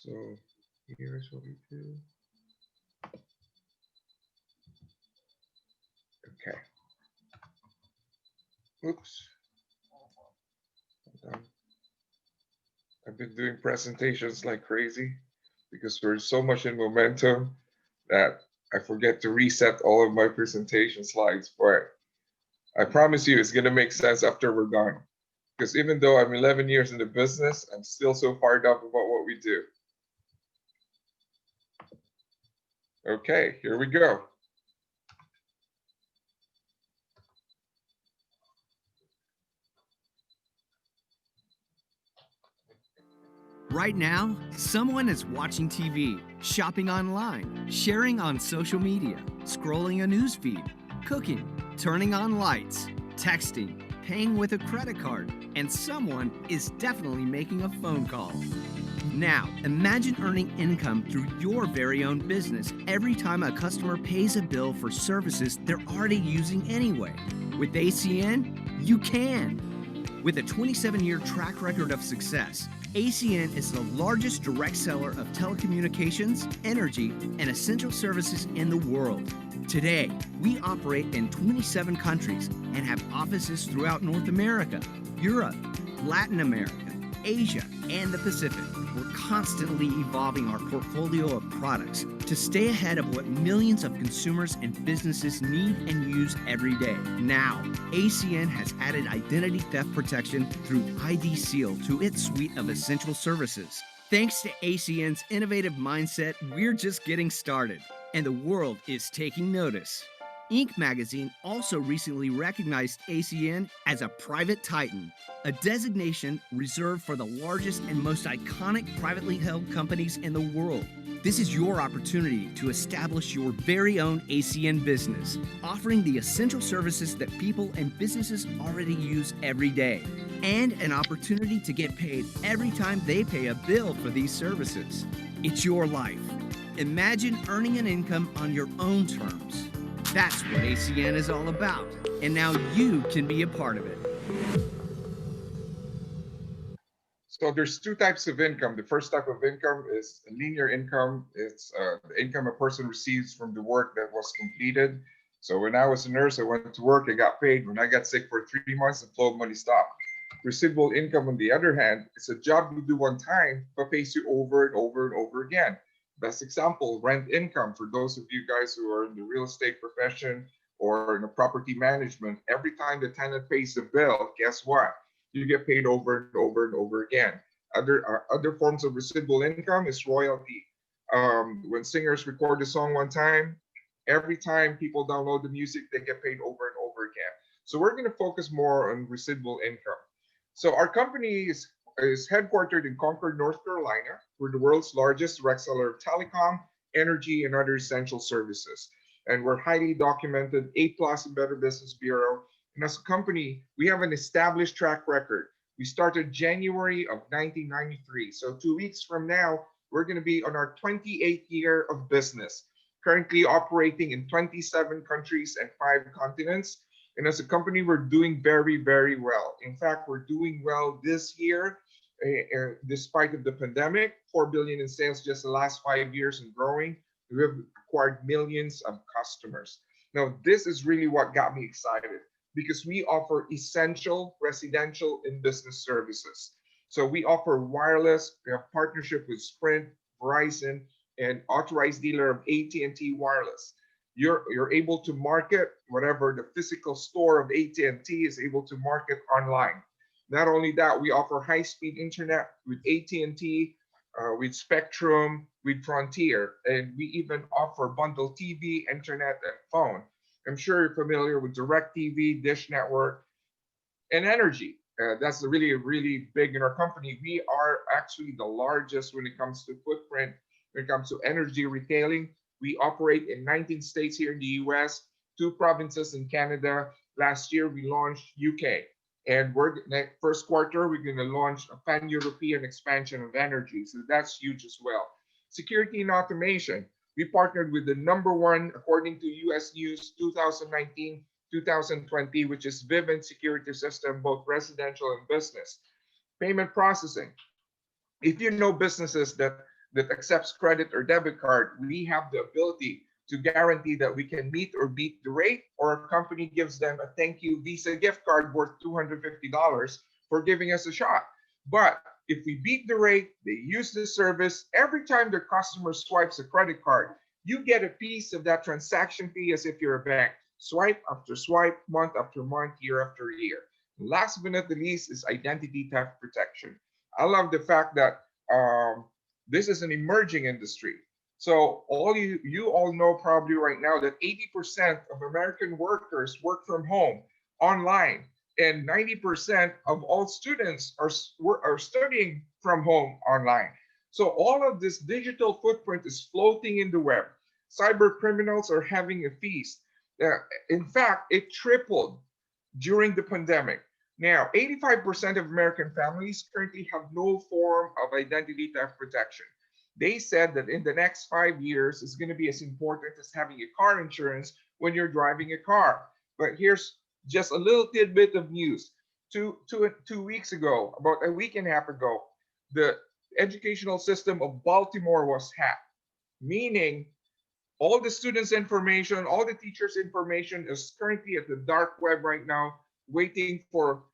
So here's what we do. Okay. Oops. Hold on. I've been doing presentations like crazy because we're so much in momentum that I forget to reset all of my presentation slides. But I promise you, it's gonna make sense after we're done. Because even though I'm 11 years in the business, I'm still so fired up about what we do. Okay, here we go. Right now, someone is watching TV, shopping online, sharing on social media, scrolling a news feed, cooking, turning on lights, texting, paying with a credit card, and someone is definitely making a phone call. Now, imagine earning income through your very own business every time a customer pays a bill for services they're already using anyway. With ACN, you can. With a 27-year track record of success, ACN is the largest direct seller of telecommunications, energy, and essential services in the world. Today, we operate in 27 countries and have offices throughout North America, Europe, Latin America, Asia, and the Pacific. We're constantly evolving our portfolio of products to stay ahead of what millions of consumers and businesses need and use every day. Now, ACN has added identity theft protection through ID Seal to its suite of essential services. Thanks to ACN's innovative mindset, we're just getting started, and the world is taking notice. Inc. magazine also recently recognized ACN as a private titan, a designation reserved for the largest and most iconic privately held companies in the world. This is your opportunity to establish your very own ACN business, offering the essential services that people and businesses already use every day, and an opportunity to get paid every time they pay a bill for these services. It's your life. Imagine earning an income on your own terms. That's what ACN is all about, and now you can be a part of it. So there's two types of income. The first type of income is linear income. It's the income a person receives from the work that was completed. So when I was a nurse, I went to work, I got paid. When I got sick for 3 months, the flow of money stopped. Residual income, on the other hand, it's a job you do one time, but pays you over and over and over again. Best example, rent income. For those of you guys who are in the real estate profession or in a property management, every time the tenant pays a bill, guess what? You get paid over and over and over again. Other forms of residual income is royalty. When singers record a song one time, every time people download the music, they get paid over and over again. So we're going to focus more on residual income. So our company is headquartered in Concord, North Carolina. We're the world's largest direct seller of telecom, energy, and other essential services. And we're highly documented, A plus in Better Business Bureau. And as a company, we have an established track record. We started January of 1993. So 2 weeks from now, we're going to be on our 28th year of business, currently operating in 27 countries and 5 continents. And as a company, we're doing very, very well. In fact, we're doing well this year, despite of the pandemic. 4 billion in sales just the last 5 years and growing. We have acquired millions of customers. Now, this is really what got me excited because we offer essential residential and business services. So we offer wireless. We have partnership with Sprint, Verizon, and authorized dealer of AT&T Wireless. You're able to market whatever the physical store of AT&T is able to market online. Not only that, we offer high-speed internet with AT&T, with Spectrum, with Frontier, and we even offer bundle TV, internet, and phone. I'm sure you're familiar with DirecTV, Dish Network, and energy. That's really, really big in our company. We are actually the largest when it comes to footprint, when it comes to energy retailing. We operate in 19 states here in the US, 2 provinces in Canada. Last year, we launched UK. And first quarter, we're going to launch a pan-European expansion of energy. So that's huge as well. Security and automation. We partnered with the #1, according to US News 2019-2020, which is Vivint Security System, both residential and business. Payment processing. If you know businesses that that accepts credit or debit card, we have the ability to guarantee that we can meet or beat the rate, or a company gives them a thank you Visa gift card worth $250 for giving us a shot. But if we beat the rate, they use the service, every time their customer swipes a credit card, you get a piece of that transaction fee as if you're a bank. Swipe after swipe, month after month, year after year. Last but not the least is identity theft protection. I love the fact that this is an emerging industry. So you all know probably right now that 80% of American workers work from home online, and 90% of all students are studying from home online. So all of this digital footprint is floating in the web. Cyber criminals are having a feast. In fact, it tripled during the pandemic. Now, 85% of American families currently have no form of identity theft protection. They said that in the next 5 years, it's going to be as important as having a car insurance when you're driving a car. But here's just a little tidbit of news. 2 weeks ago, about a week and a half ago, the educational system of Baltimore was hacked, meaning all the students' information, all the teachers' information is currently at the dark web right now, waiting for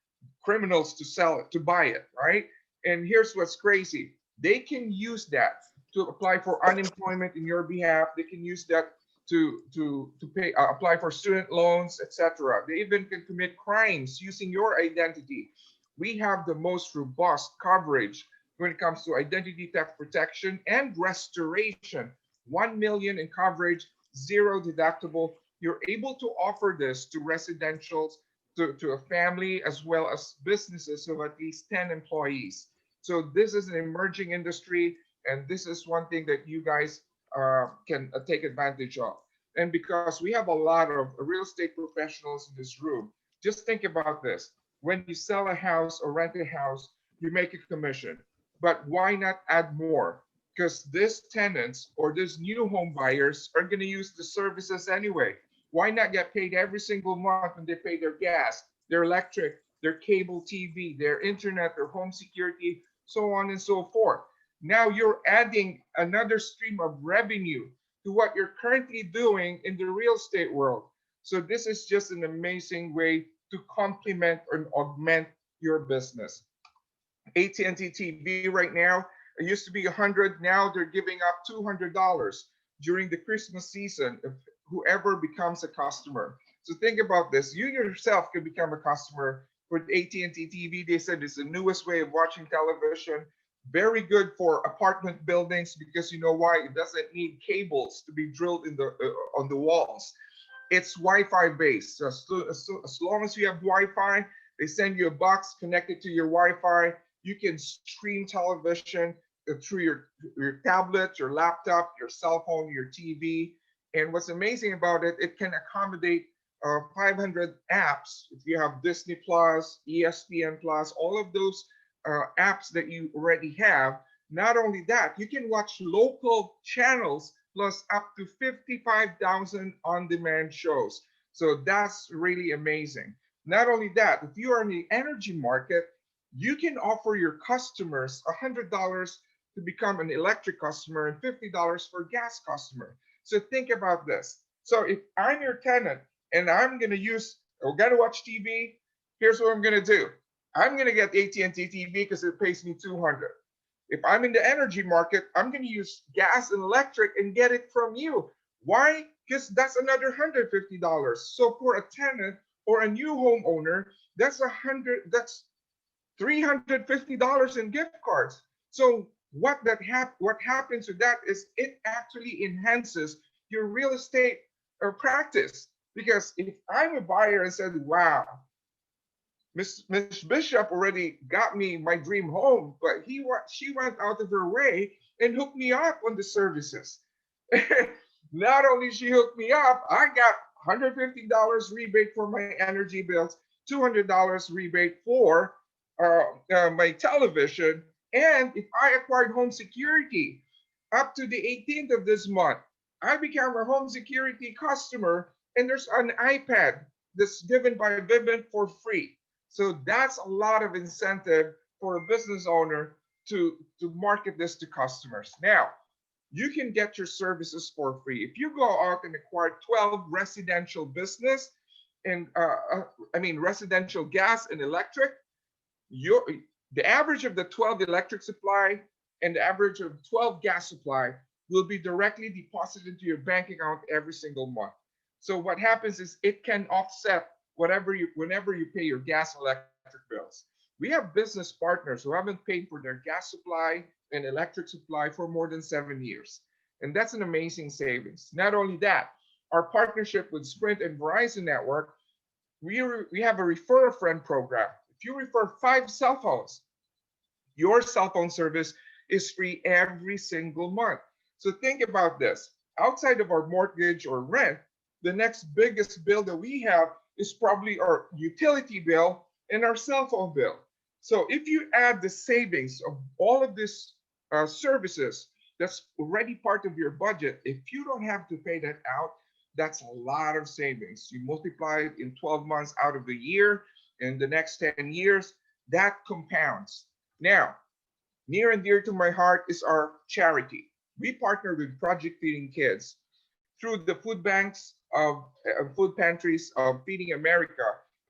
criminals to sell it, to buy it, right? And here's what's crazy. They can use that to apply for unemployment in your behalf. They can use that to pay, apply for student loans, etc. They even can commit crimes using your identity. We have the most robust coverage when it comes to identity theft protection and restoration. 1 million in coverage, zero deductible. You're able to offer this to residentials, to a family, as well as businesses of at least 10 employees. So this is an emerging industry, and this is one thing that you guys can take advantage of. And because we have a lot of real estate professionals in this room, just think about this. When you sell a house or rent a house, you make a commission. But why not add more? Because these tenants or these new home buyers are going to use the services anyway. Why not get paid every single month when they pay their gas, their electric, their cable TV, their internet, their home security, so on and so forth? Now you're adding another stream of revenue to what you're currently doing in the real estate world. So this is just an amazing way to complement and augment your business. AT&T TV right now, it used to be 100, now they're giving up $200 during the Christmas season if whoever becomes a customer. So think about this. You yourself can become a customer with AT&T TV. They said it's the newest way of watching television. Very good for apartment buildings because you know why? It doesn't need cables to be drilled in the on the walls. It's Wi-Fi based. So as long as you have Wi-Fi, they send you a box connected to your Wi-Fi. You can stream television through your tablet, your laptop, your cell phone, your TV. And what's amazing about it, it can accommodate 500 apps. If you have Disney Plus, ESPN Plus, all of those apps that you already have. Not only that, you can watch local channels plus up to 55,000 on-demand shows. So that's really amazing. Not only that, if you are in the energy market, you can offer your customers $100 to become an electric customer and $50 for gas customer. So think about this. So if I'm your tenant and I'm going to watch TV, here's what I'm going to do. I'm going to get AT&T TV because it pays me $200. If I'm in the energy market, I'm going to use gas and electric and get it from you. Why? Because that's another $150. So for a tenant or a new homeowner, that's $350 in gift cards. So what happens with that is it actually enhances your real estate practice. Because if I'm a buyer and said, wow, Miss Bishop already got me my dream home, but she went out of her way and hooked me up on the services. Not only she hooked me up, I got $150 rebate for my energy bills, $200 rebate for my television, and if I acquired home security up to the 18th of this month, I became a home security customer, and there's an iPad that's given by Vivint for free. So that's a lot of incentive for a business owner to market this to customers. Now, you can get your services for free. If you go out and acquire 12 residential business and residential gas and electric, your the average of the 12 electric supply and the average of 12 gas supply will be directly deposited into your bank account every single month. So what happens is it can offset whenever you pay your gas and electric bills. We have business partners who haven't paid for their gas supply and electric supply for more than 7 years. And that's an amazing savings. Not only that, our partnership with Sprint and Verizon Network, we have a refer a friend program. If you refer 5 cell phones, your cell phone service is free every single month. So think about this. Outside of our mortgage or rent, the next biggest bill that we have is probably our utility bill and our cell phone bill. So if you add the savings of all of these services, that's already part of your budget. If you don't have to pay that out, that's a lot of savings. You multiply it in 12 months out of the year, in the next 10 years, that compounds. Now, near and dear to my heart is our charity. We partner with Project Feeding Kids through the food banks of food pantries of Feeding America,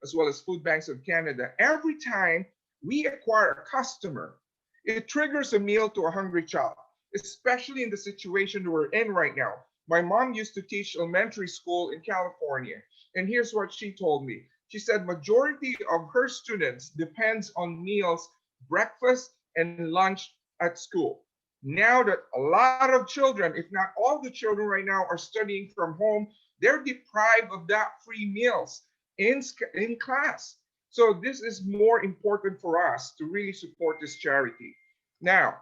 as well as food banks of Canada. Every time we acquire a customer, it triggers a meal to a hungry child, especially in the situation we're in right now. My mom used to teach elementary school in California, and here's what she told me. She said majority of her students depends on meals, breakfast and lunch at school. Now that a lot of children, if not all the children right now, are studying from home, they're deprived of that free meals in class. So this is more important for us to really support this charity. Now,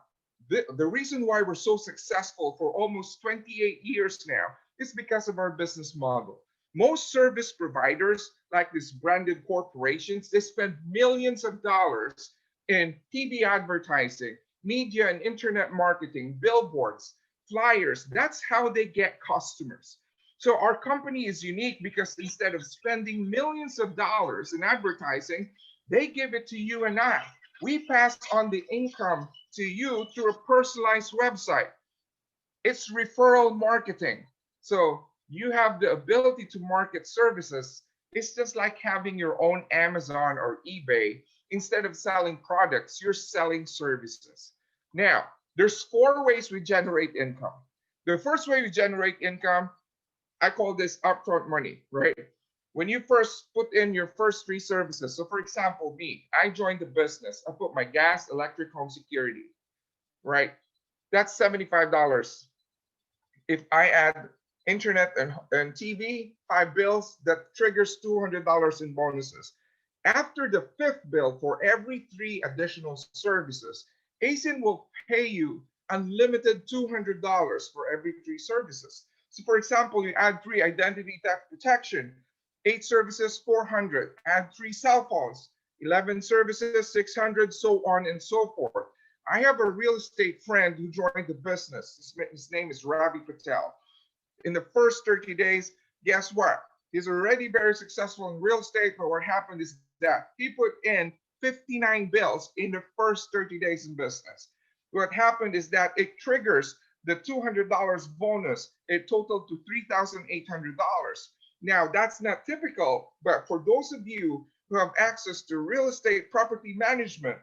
the reason why we're so successful for almost 28 years now is because of our business model. Most service providers, like these branded corporations, they spend millions of dollars in TV advertising, media and internet marketing, billboards, flyers. That's how they get customers. So our company is unique because instead of spending millions of dollars in advertising, they give it to you and I. We pass on the income to you through a personalized website. It's referral marketing. So you have the ability to market services. It's just like having your own Amazon or eBay. Instead of selling products, you're selling services. Now, there's 4 ways we generate income. The first way we generate income, I call this upfront money, right? When you first put in your first 3 services, so for example, me, I joined the business. I put my gas, electric, home security, right? That's $75. If I add internet and TV, 5 bills, that triggers $200 in bonuses. After the 5th bill for every 3 additional services, ASIN will pay you unlimited $200 for every 3 services. So for example, you add 3 identity theft protection, 8 services, 400, add 3 cell phones, 11 services, 600, so on and so forth. I have a real estate friend who joined the business. His name is Ravi Patel. In the first 30 days, guess what? He's already very successful in real estate, but what happened is that he put in 59 bills in the first 30 days in business. What happened is that it triggers the $200 bonus. It totaled to $3,800. Now, that's not typical, but for those of you who have access to real estate property management,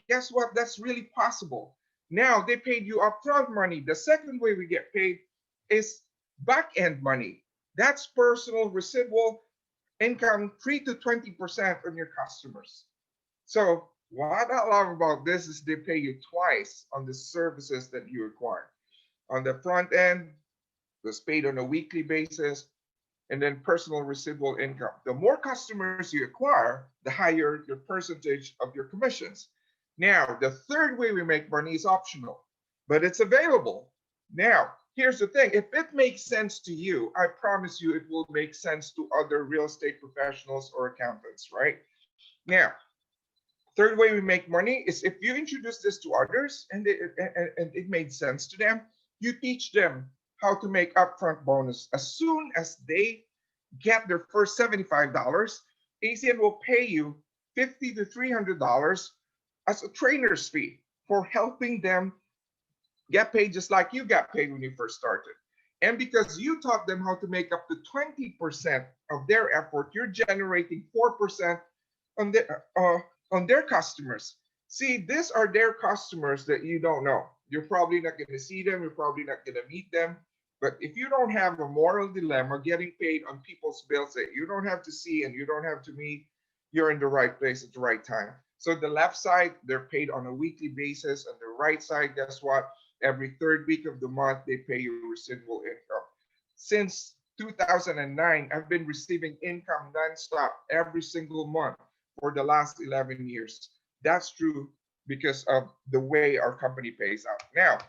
guess what? That's really possible. Now, they paid you upfront money. The second way we get paid is back-end money. That's personal residual income, 3 to 20% on your customers. So what I love about this is they pay you twice on the services that you acquire. On the front end, it's paid on a weekly basis, and then personal residual income. The more customers you acquire, the higher your percentage of your commissions. Now, the third way we make money is optional, but it's available. Now, here's the thing. If it makes sense to you, I promise you it will make sense to other real estate professionals or accountants, right? Now, third way we make money is if you introduce this to others and it made sense to them, you teach them how to make upfront bonus. As soon as they get their first $75, ACN will pay you $50 to $300 as a trainer's fee for helping them get paid just like you got paid when you first started. And because you taught them how to make up to 20% of their effort, you're generating 4% on their customers. See, these are their customers that you don't know. You're probably not going to see them. You're probably not going to meet them. But if you don't have a moral dilemma getting paid on people's bills that you don't have to see and you don't have to meet, you're in the right place at the right time. So the left side, they're paid on a weekly basis. And the right side, guess what? Every third week of the month, they pay you residual income. Since 2009, I've been receiving income nonstop every single month for the last 11 years. That's true because of the way our company pays out. Now,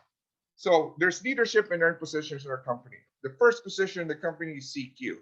so there's leadership and earned positions in our company. The first position in the company is CQ.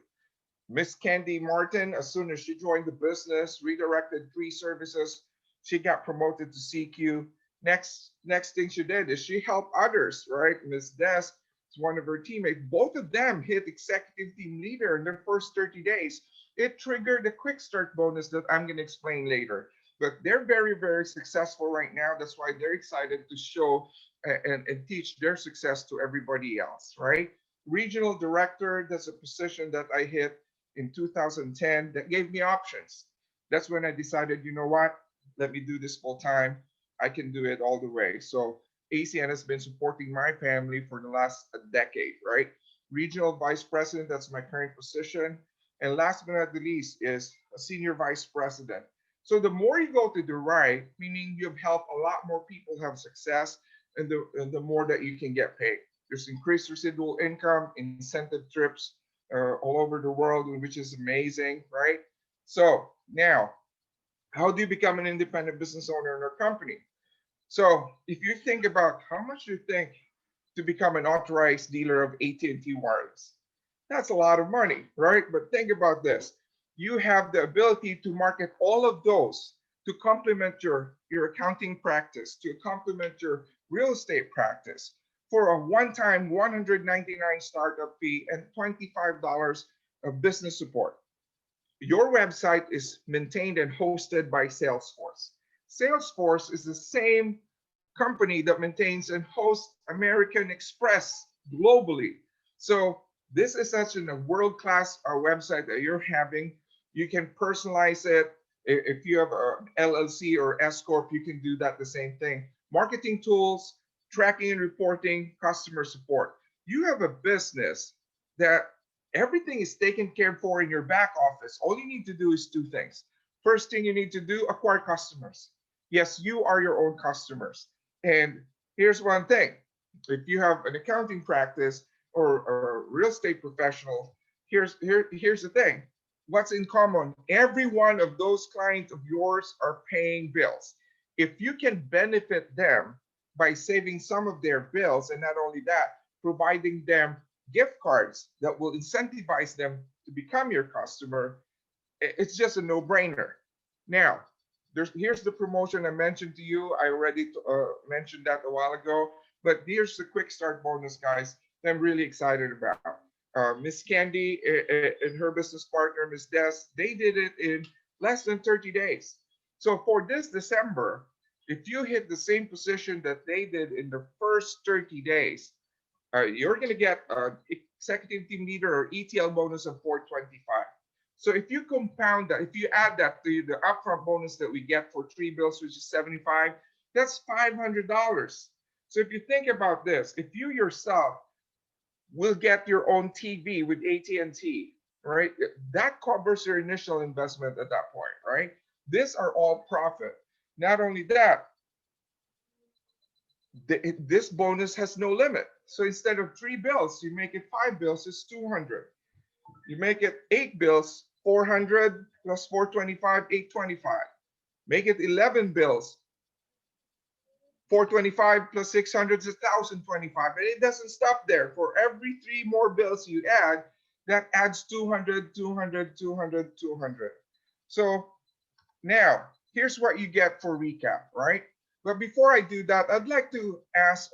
Miss Guimont-Martin, as soon as she joined the business, redirected 3 services, she got promoted to CQ. Next thing she did is she helped others, right? Miss Des is one of her teammates. Both of them hit executive team leader in their first 30 days. It triggered a quick start bonus that I'm going to explain later. But they're very, very successful right now. That's why they're excited to show and teach their success to everybody else, right? Regional director, that's a position that I hit in 2010 that gave me options. That's when I decided, you know what? Let me do this full time. I can do it all the way. So ACN has been supporting my family for the last decade, right? Regional vice president, that's my current position. And last but not the least is a senior vice president. So the more you go to the right, meaning you've helped a lot more people have success, and the more that you can get paid. There's increased residual income, incentive trips all over the world, which is amazing, right? So now, how do you become an independent business owner in our company? So if you think about how much you think to become an authorized dealer of AT&T Wireless, that's a lot of money, right? But think about this. You have the ability to market all of those to complement your accounting practice, to complement your real estate practice for a one-time $199 startup fee and $25 of business support. Your website is maintained and hosted by Salesforce. Salesforce is the same company that maintains and hosts American Express globally. So this is such a world-class website that you're having. You can personalize it. If you have a LLC or S Corp, you can do that the same thing. Marketing tools, tracking and reporting, customer support. You have a business that everything is taken care for in your back office. All you need to do is 2 things. First thing you need to do, acquire customers. Yes, you are your own customers. And here's one thing. If you have an accounting practice or a real estate professional, here's the thing. What's in common? Every one of those clients of yours are paying bills. If you can benefit them by saving some of their bills, and not only that, providing them gift cards that will incentivize them to become your customer, it's just a no-brainer. Now, here's the promotion I mentioned to you. I already mentioned that a while ago, but here's the quick start bonus, guys, that I'm really excited about. Miss Candy and her business partner, Miss Des, they did it in less than 30 days. So for this December, if you hit the same position that they did in the first 30 days, you're going to get an executive team leader or ETL bonus of 425. So if you compound that, if you add that to the upfront bonus that we get for 3 bills, which is 75, that's $500. So if you think about this, if you yourself will get your own TV with AT&T, right? That covers your initial investment at that point, right? These are all profit. Not only that, this bonus has no limit. So instead of 3 bills, you make it 5 bills, it's 200. You make it 8 bills, 400 plus 425, 825. Make it 11 bills, 425 plus 600 is 1,025. And it doesn't stop there. For every 3 more bills you add, that adds 200, 200, 200, 200. So now, here's what you get for recap, right? But before I do that, I'd like to ask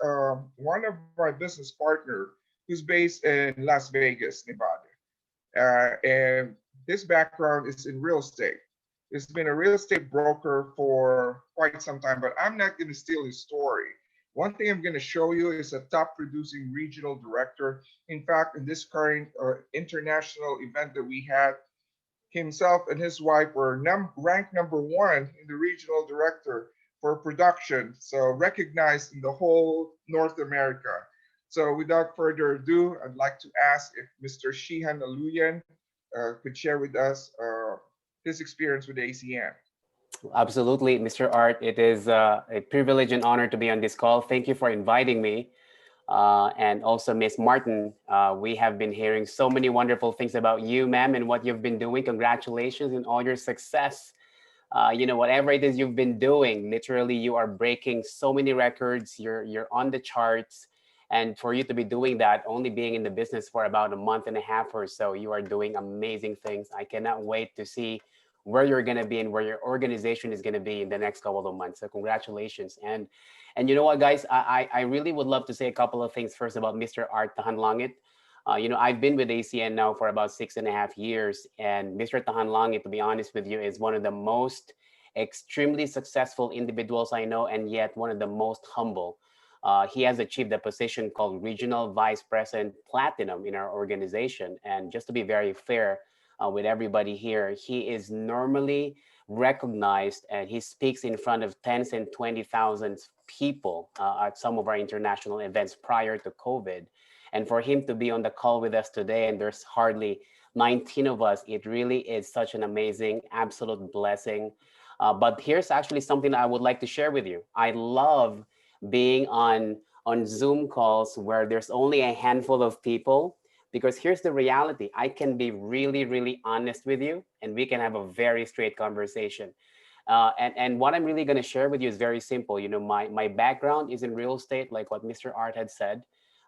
one of my business partner who's based in Las Vegas, Nevada. And his background is in real estate. He's been a real estate broker for quite some time, but I'm not going to steal his story. One thing I'm going to show you is a top producing regional director. In fact, in this current international event that we had, himself and his wife were ranked number one in the regional director for production, so recognized in the whole North America. So without further ado, I'd like to ask if Mr. Shihan Aluyan could share with us his experience with ACN. Absolutely, Mr. Art. It is a privilege and honor to be on this call. Thank you for inviting me. And also, Miss Martin, we have been hearing so many wonderful things about you, ma'am, and what you've been doing. Congratulations on all your success. Whatever it is you've been doing, literally, you are breaking so many records. You're on the charts. And for you to be doing that, only being in the business for about a month and a half or so, you are doing amazing things. I cannot wait to see where you're going to be and where your organization is going to be in the next couple of months. So congratulations. And you know what, guys, I really would love to say a couple of things first about Mr. Art Tahanlangit. I've been with ACN now for about 6.5 years, and Mr. Tahanlangit, to be honest with you, is one of the most extremely successful individuals I know, and yet one of the most humble. He has achieved a position called Regional Vice President Platinum in our organization. And just to be very fair with everybody here, he is normally recognized and he speaks in front of tens and 20,000 people at some of our international events prior to COVID. And for him to be on the call with us today, and there's hardly 19 of us, it really is such an amazing, absolute blessing. But here's actually something I would like to share with you. I love being on Zoom calls where there's only a handful of people, because here's the reality. I can be really, really honest with you, and we can have a very straight conversation. And what I'm really going to share with you is very simple. My background is in real estate, like what Mr. Art had said.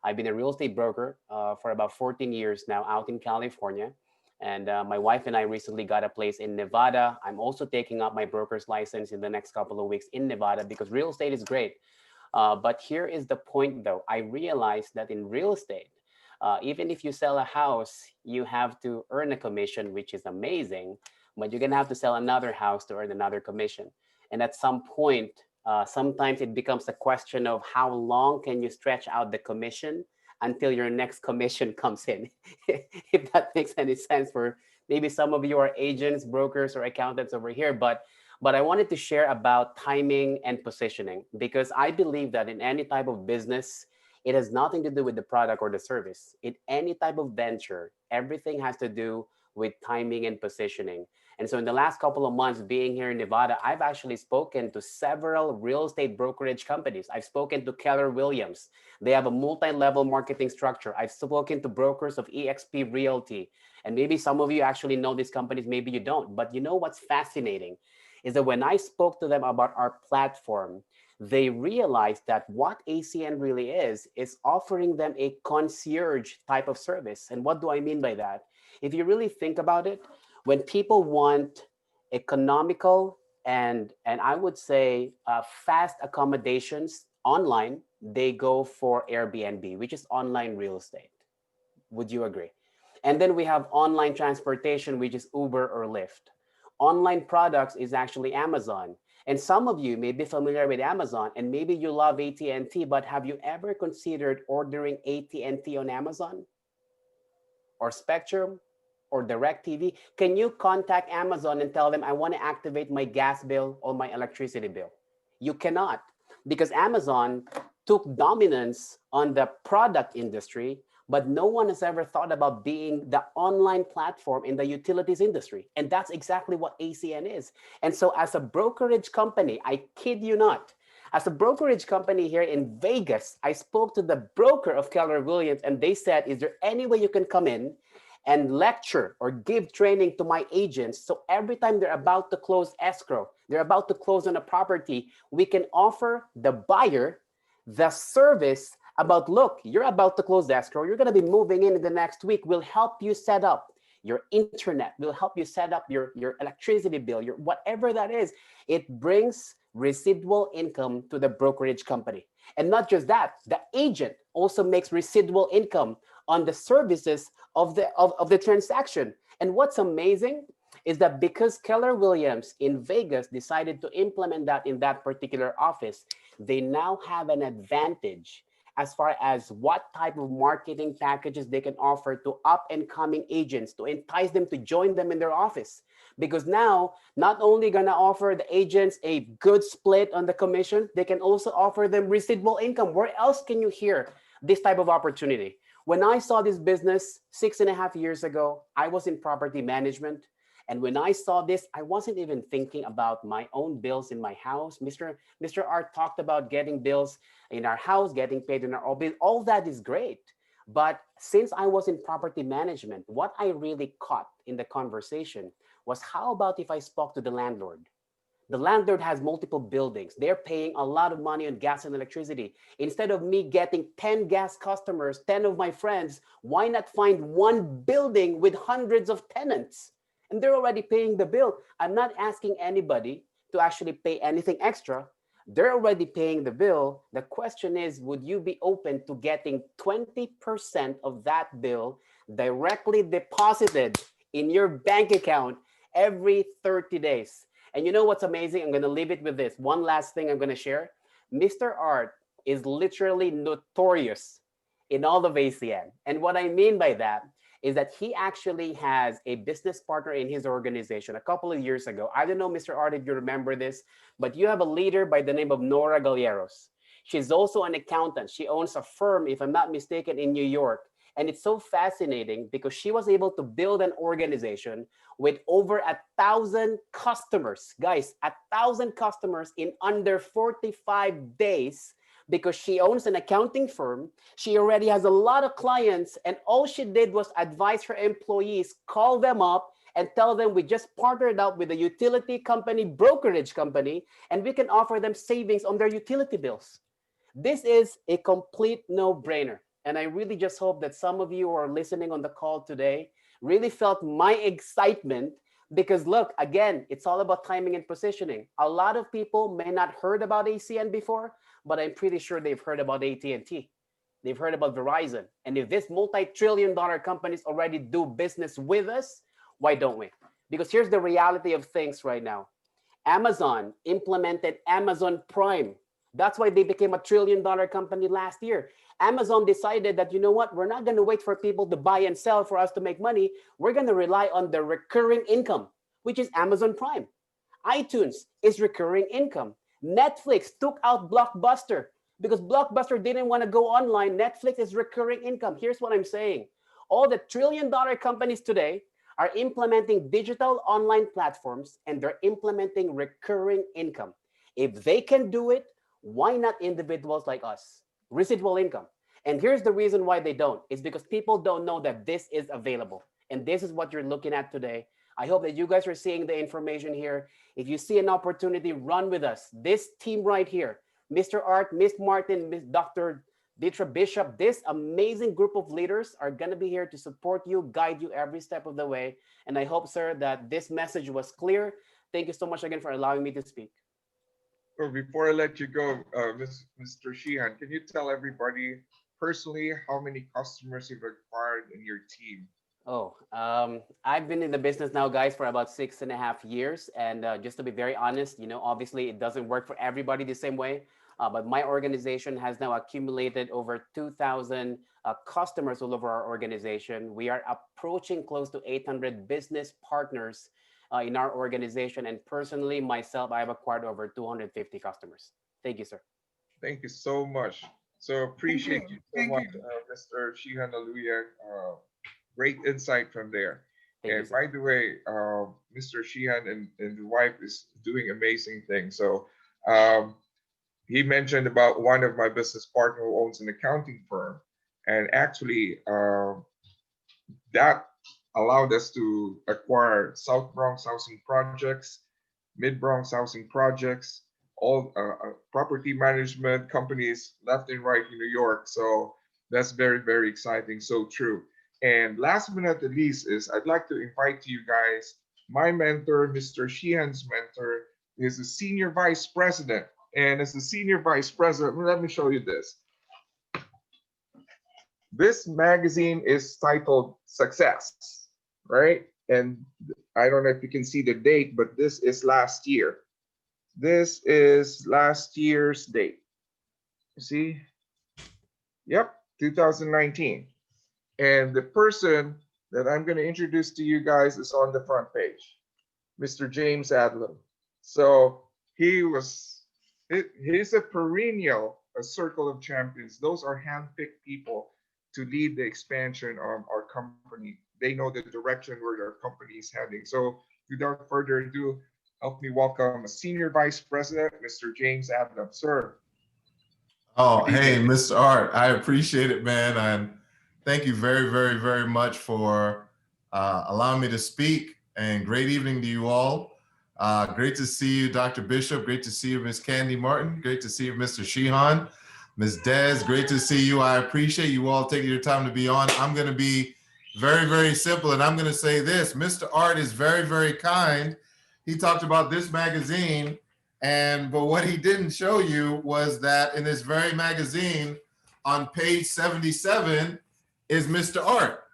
I've been a real estate broker for about 14 years now out in California. And my wife and I recently got a place in Nevada. I'm also taking up my broker's license in the next couple of weeks in Nevada, because real estate is great. But here is the point, though. I realized that in real estate, even if you sell a house, you have to earn a commission, which is amazing, but you're going to have to sell another house to earn another commission. And at some point, sometimes it becomes a question of how long can you stretch out the commission until your next commission comes in, if that makes any sense for maybe some of you are agents, brokers, or accountants over here. But I wanted to share about timing and positioning, because I believe that in any type of business, it has nothing to do with the product or the service. In any type of venture, everything has to do with timing and positioning. And so in the last couple of months being here in Nevada, I've actually spoken to several real estate brokerage companies. I've spoken to Keller Williams. They have a multi-level marketing structure. I've spoken to brokers of eXp Realty. And maybe some of you actually know these companies, maybe you don't. But you know what's fascinating is that when I spoke to them about our platform, they realized that what ACN really is offering them a concierge type of service. And what do I mean by that? If you really think about it, when people want economical and I would say fast accommodations online, they go for Airbnb, which is online real estate. Would you agree? And then we have online transportation, which is Uber or Lyft. Online products is actually Amazon. And some of you may be familiar with Amazon, and maybe you love AT&T, but have you ever considered ordering AT&T on Amazon or Spectrum or DirecTV? Can you contact Amazon and tell them, I want to activate my gas bill or my electricity bill? You cannot, because Amazon took dominance on the product industry, but no one has ever thought about being the online platform in the utilities industry. And that's exactly what ACN is. And so as a brokerage company, I kid you not, as a brokerage company here in Vegas, I spoke to the broker of Keller Williams, and they said, is there any way you can come in and lecture or give training to my agents, so every time they're about to close escrow, they're about to close on a property, we can offer the buyer the service about, look, you're about to close the escrow, you're going to be moving in the next week, we'll help you set up your internet, we'll help you set up your electricity bill, your whatever that is. It brings residual income to the brokerage company. And not just that, the agent also makes residual income on the services of the transaction. And what's amazing is that because Keller Williams in Vegas decided to implement that in that particular office, they now have an advantage as far as what type of marketing packages they can offer to up and coming agents to entice them to join them in their office. Because now, not only gonna offer the agents a good split on the commission, they can also offer them residual income. Where else can you hear this type of opportunity? When I saw this business 6.5 years ago, I was in property management. And when I saw this, I wasn't even thinking about my own bills in my house. Mr. Art talked about getting bills in our house, getting paid in our own bill. All that is great. But since I was in property management, what I really caught in the conversation was, how about if I spoke to the landlord? The landlord has multiple buildings. They're paying a lot of money on gas and electricity. Instead of me getting 10 gas customers, 10 of my friends, why not find one building with hundreds of tenants? And they're already paying the bill. I'm not asking anybody to actually pay anything extra. They're already paying the bill. The question is, would you be open to getting 20% of that bill directly deposited in your bank account every 30 days? And you know what's amazing? I'm going to leave it with this. One last thing I'm going to share. Mr. Art is literally notorious in all of ACN. And what I mean by that is that he actually has a business partner in his organization a couple of years ago. I don't know, Mr. Art, if you remember this, but you have a leader by the name of Nora Galleros. She's also an accountant. She owns a firm, if I'm not mistaken, in New York. And it's so fascinating because she was able to build an organization with over 1,000 customers. Guys, 1,000 customers in under 45 days, because she owns an accounting firm. She already has a lot of clients, and all she did was advise her employees, call them up and tell them, we just partnered up with a utility company, brokerage company, and we can offer them savings on their utility bills. This is a complete no-brainer. And I really just hope that some of you who are listening on the call today really felt my excitement, because look, again, it's all about timing and positioning. A lot of people may not heard about ACN before, but I'm pretty sure they've heard about AT&T. They've heard about Verizon. And if this multi-trillion-dollar companies already do business with us, why don't we? Because here's the reality of things right now. Amazon implemented Amazon Prime. That's why they became a trillion-dollar company last year. Amazon decided that, you know what, we're not going to wait for people to buy and sell for us to make money. We're going to rely on the recurring income, which is Amazon Prime. iTunes is recurring income. Netflix took out Blockbuster because Blockbuster didn't want to go online. Netflix is recurring income. Here's what I'm saying. All the trillion-dollar companies today are implementing digital online platforms, and they're implementing recurring income. If they can do it, why not individuals like us? Residual income. And here's the reason why they don't. It's because people don't know that this is available. And this is what you're looking at today. I hope that you guys are seeing the information here. If you see an opportunity, run with us. This team right here, Mr. Art, Miss Martin, Miss Dr. Dietra Bishop, this amazing group of leaders are going to be here to support you, guide you every step of the way. And I hope, sir, that this message was clear. Thank you so much again for allowing me to speak. So before I let you go, Mr. Sheehan, can you tell everybody personally how many customers you've acquired in your team? Oh, I've been in the business now, guys, for about 6.5 years. And just to be very honest, obviously it doesn't work for everybody the same way. But my organization has now accumulated over 2,000 customers all over our organization. We are approaching close to 800 business partners in our organization. And personally, myself, I've acquired over 250 customers. Thank you, sir. Thank you so much. So appreciate you so Thank much, you. Mr. Sheehan Aluya. Great insight from there. Thank you, And sir. by the way, Mr. Sheehan and the wife is doing amazing things. So um, he mentioned about one of my business partner who owns an accounting firm, and actually that allowed us to acquire South Bronx housing projects, Mid Bronx housing projects, all property management companies left and right in New York. So that's very, very exciting. So true. And last but not the least is I'd like to invite you guys, my mentor, Mr. Sheehan's mentor, is a senior vice president. And as a senior vice president, let me show you this. This magazine is titled Success, right? And I don't know if you can see the date, but this is last year. This is last year's date. You see? Yep, 2019. And the person that I'm going to introduce to you guys is on the front page, Mr. James Adlam. So he's a perennial, a circle of champions. Those are handpicked people to lead the expansion of our company. They know the direction where our company is heading. So without further ado, help me welcome a Senior Vice President, Mr. James Adlam. Sir, Oh, good hey, evening. Mr. Art, I appreciate it, man. And thank you very, very, very much for allowing me to speak. And great evening to you all. Great to see you, Dr. Bishop. Great to see you, Miss Candy Martin. Great to see you, Mr. Sheehan. Ms. Des, great to see you. I appreciate you all taking your time to be on. I'm going to be very, very simple. And I'm going to say this. Mr. Art is very, very kind. He talked about this magazine. But what he didn't show you was that in this very magazine on page 77 is Mr. Art.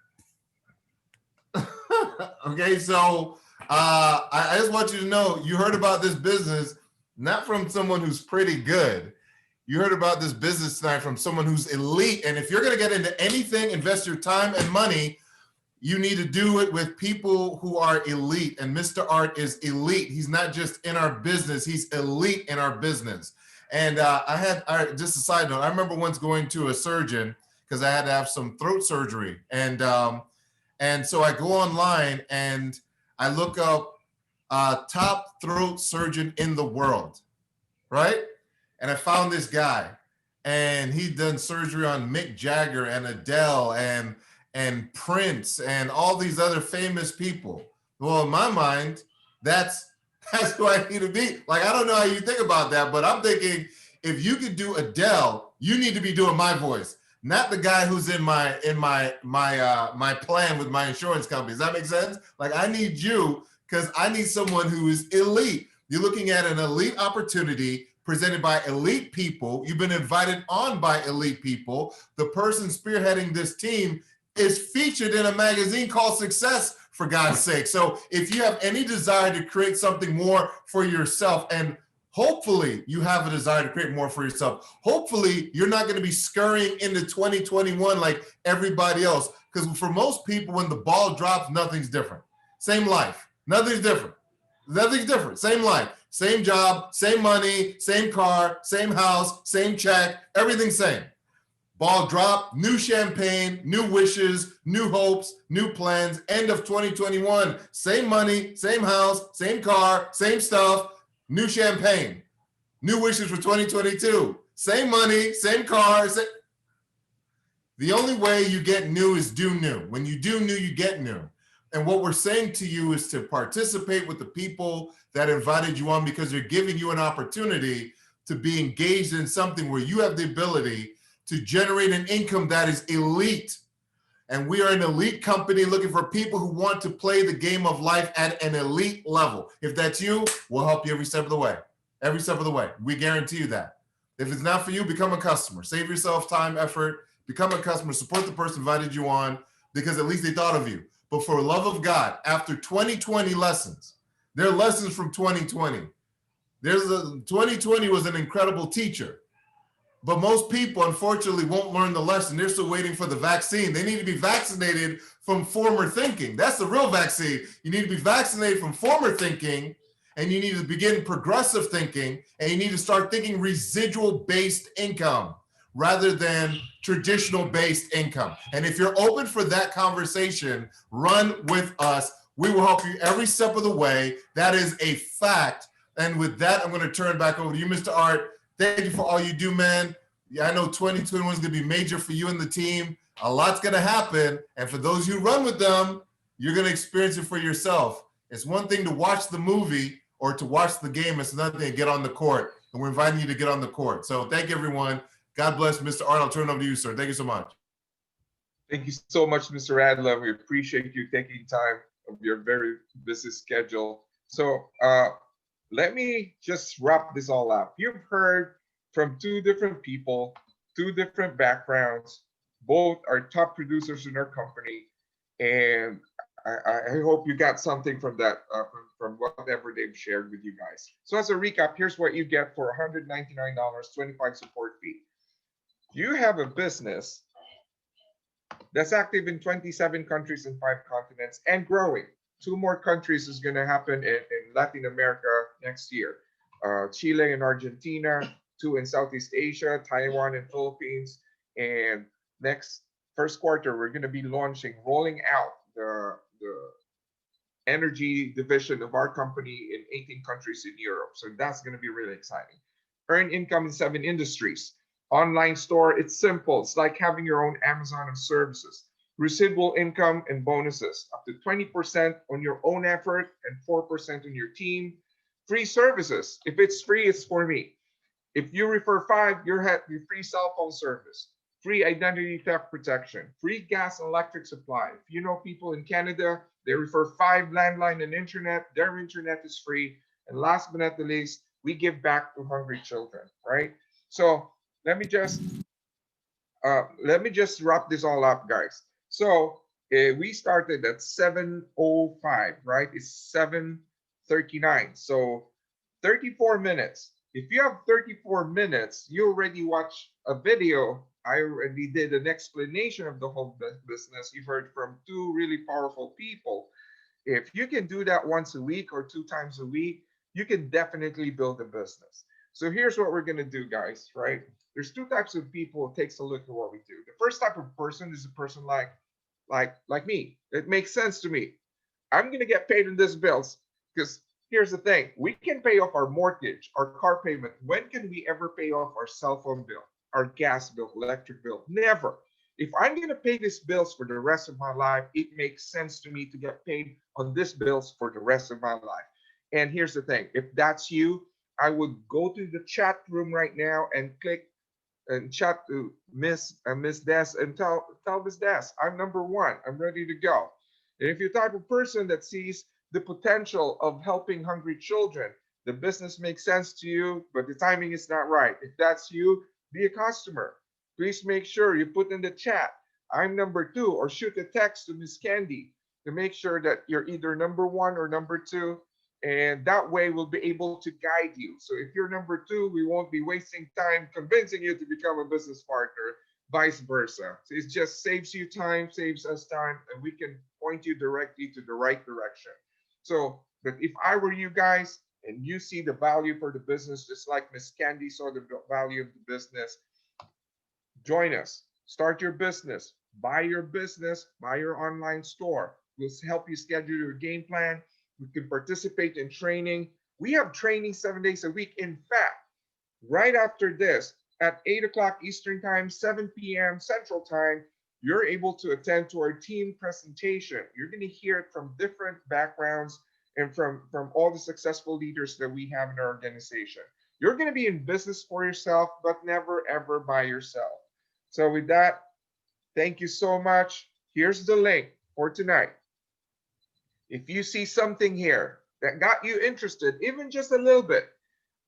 Okay, so I just want you to know, you heard about this business, not from someone who's pretty good. You heard about this business tonight from someone who's elite. And if you're gonna get into anything, invest your time and money, you need to do it with people who are elite. And Mr. Art is elite. He's not just in our business, he's elite in our business. And just a side note, I remember once going to a surgeon because I had to have some throat surgery. And so I go online and I look up top throat surgeon in the world, right? And I found this guy, and he'd done surgery on Mick Jagger and Adele and Prince and all these other famous people. Well, in my mind, that's who I need to be. Like, I don't know how you think about that, but I'm thinking if you could do Adele, you need to be doing my voice, not the guy who's in my plan with my insurance company. Does that make sense? Like, I need you because I need someone who is elite. You're looking at an elite opportunity presented by elite people. You've been invited on by elite people. The person spearheading this team is featured in a magazine called Success, for God's sake. So if you have any desire to create something more for yourself, and hopefully you have a desire to create more for yourself, hopefully you're not going to be scurrying into 2021 like everybody else. Because for most people, when the ball drops, nothing's different. Same life, nothing's different. Nothing's different. Same life, same job, same money, same car, same house, same check, everything same. Ball drop, new champagne, new wishes, new hopes, new plans, end of 2021. Same money, same house, same car, same stuff, new champagne, new wishes for 2022. Same money, same car. The only way you get new is do new. When you do new, you get new. And what we're saying to you is to participate with the people that invited you on, because they're giving you an opportunity to be engaged in something where you have the ability to generate an income that is elite. And we are an elite company looking for people who want to play the game of life at an elite level. If that's you, we'll help you every step of the way. Every step of the way. We guarantee you that. If it's not for you, become a customer. Save yourself time, effort, become a customer, support the person who invited you on, because at least they thought of you. But for the love of God, after 2020 lessons, there are lessons from 2020. 2020 was an incredible teacher. But most people, unfortunately, won't learn the lesson. They're still waiting for the vaccine. They need to be vaccinated from former thinking. That's the real vaccine. You need to be vaccinated from former thinking, and you need to begin progressive thinking, and you need to start thinking residual-based income rather than traditional-based income. And if you're open for that conversation, run with us. We will help you every step of the way. That is a fact. And with that, I'm going to turn it back over to you, Mr. Art. Thank you for all you do, man. Yeah, I know 2021 is going to be major for you and the team. A lot's going to happen. And for those who run with them, you're going to experience it for yourself. It's one thing to watch the movie or to watch the game. It's another thing to get on the court. And we're inviting you to get on the court. So thank you, everyone. God bless, Mr. Art. I'll turn it over to you, sir. Thank you so much. Thank you so much, Mr. Adler. We appreciate you taking time of your very busy schedule. So let me just wrap this all up. You've heard from two different people, two different backgrounds. Both are top producers in our company. And I hope you got something from that, from whatever they've shared with you guys. So as a recap, here's what you get for $199, 25 support fee. You have a business that's active in 27 countries and 5 continents and growing. 2 more countries is going to happen in Latin America next year. Chile and Argentina, 2 in Southeast Asia, Taiwan and Philippines. And next first quarter, we're going to be rolling out the energy division of our company in 18 countries in Europe. So that's going to be really exciting. Earn income in 7 industries. Online store, it's simple. It's like having your own Amazon of services. Residual income and bonuses, up to 20% on your own effort and 4% on your team. Free services. If it's free, it's for me. If you refer 5, you're your free cell phone service, free identity theft protection, free gas and electric supply. If you know people in Canada, they refer 5 landline and internet, their internet is free. And last but not the least, we give back to hungry children, right? So let me just wrap this all up, guys. So we started at 7:05, right? It's 7:39. So 34 minutes. If you have 34 minutes, you already watched a video. I already did an explanation of the whole business. You've heard from 2 really powerful people. If you can do that once a week or 2 times a week, you can definitely build a business. So here's what we're going to do, guys, right? There's 2 types of people. It takes a look at what we do. The first type of person is a person like me. It makes sense to me. I'm going to get paid in this bills because here's the thing. We can pay off our mortgage, our car payment. When can we ever pay off our cell phone bill, our gas bill, electric bill? Never. If I'm going to pay these bills for the rest of my life, it makes sense to me to get paid on these bills for the rest of my life. And here's the thing. If that's you, I would go to the chat room right now and click and chat to Miss Des and tell Miss Des, I'm number 1. I'm ready to go. And if you're the type of person that sees the potential of helping hungry children, the business makes sense to you, but the timing is not right. If that's you, be a customer. Please make sure you put in the chat, I'm number 2, or shoot a text to Miss Candy to make sure that you're either number 1 or number 2. And that way we'll be able to guide you. So if you're number 2, we won't be wasting time convincing you to become a business partner, vice versa. So it just saves you time, saves us time, and we can point you directly to the right direction. So, but if I were you guys and you see the value for the business, just like Miss Candy saw the value of the business, join us. Start your business, buy your online store. We'll help you schedule your game plan. We can participate in training. We have training 7 days a week. In fact, right after this, at 8 o'clock Eastern Time, 7 p.m. Central Time, you're able to attend to our team presentation. You're going to hear it from different backgrounds and from all the successful leaders that we have in our organization. You're going to be in business for yourself, but never, ever by yourself. So with that, thank you so much. Here's the link for tonight. If you see something here that got you interested, even just a little bit,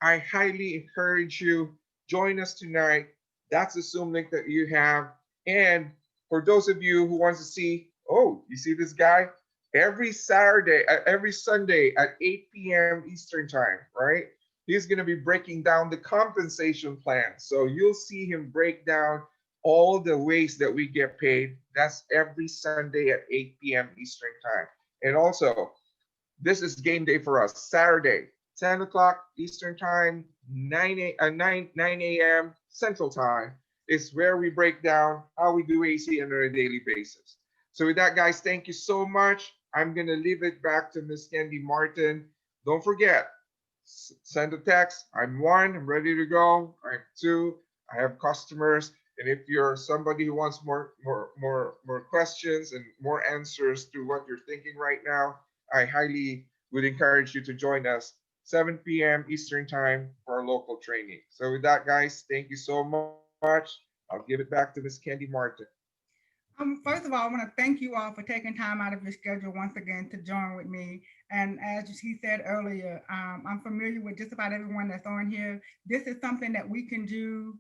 I highly encourage you, join us tonight. That's the Zoom link that you have. And for those of you who wants to see, oh, you see this guy? Every Sunday at 8 p.m. Eastern Time, right? He's going to be breaking down the compensation plan. So you'll see him break down all the ways that we get paid. That's every Sunday at 8 p.m. Eastern Time. And also, this is game day for us. Saturday, 10 o'clock Eastern Time, 9 a.m. Central Time is where we break down how we do AC on a daily basis. So with that, guys, thank you so much. I'm going to leave it back to Miss Guimont-Martin. Don't forget, send a text. I'm 1, I'm ready to go. I'm 2, I have customers. And if you're somebody who wants more questions and more answers to what you're thinking right now, I highly would encourage you to join us 7 p.m. Eastern Time for our local training. So with that, guys, thank you so much. I'll give it back to Miss Guimont-Martin. First of all, I want to thank you all for taking time out of your schedule once again to join with me. And as he said earlier, I'm familiar with just about everyone that's on here. This is something that we can do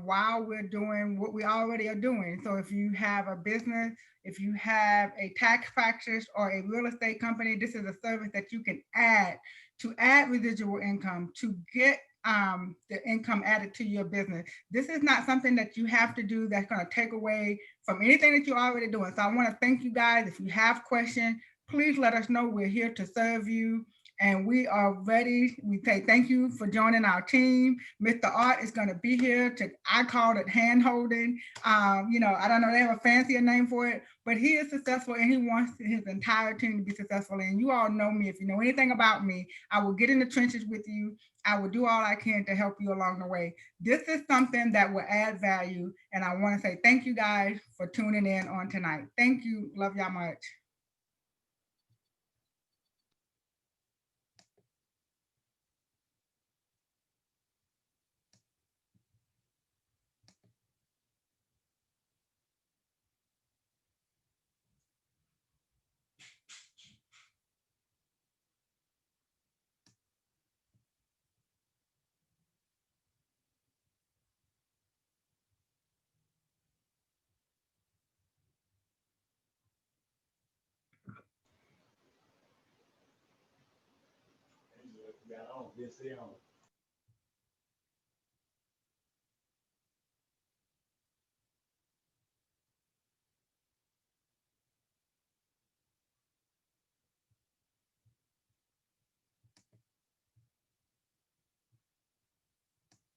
while we're doing what we already are doing. So if you have a business, if you have a tax practice or a real estate company, this is a service that you can add to add residual income to get the income added to your business. This is not something that you have to do that's going to take away from anything that you're already doing. So I want to thank you guys. If you have questions, please let us know. We're here to serve you and we are ready. We say thank you for joining our team. Mr. Art is going to be here to, I call it hand holding. You know, I don't know, they have a fancier name for it, but he is successful and he wants his entire team to be successful. And you all know me. If you know anything about me, I will get in the trenches with you. I will do all I can to help you along the way. This is something that will add value. And I want to say thank you guys for tuning in on tonight. Thank you. Love y'all much. Yeah, I don't. This on.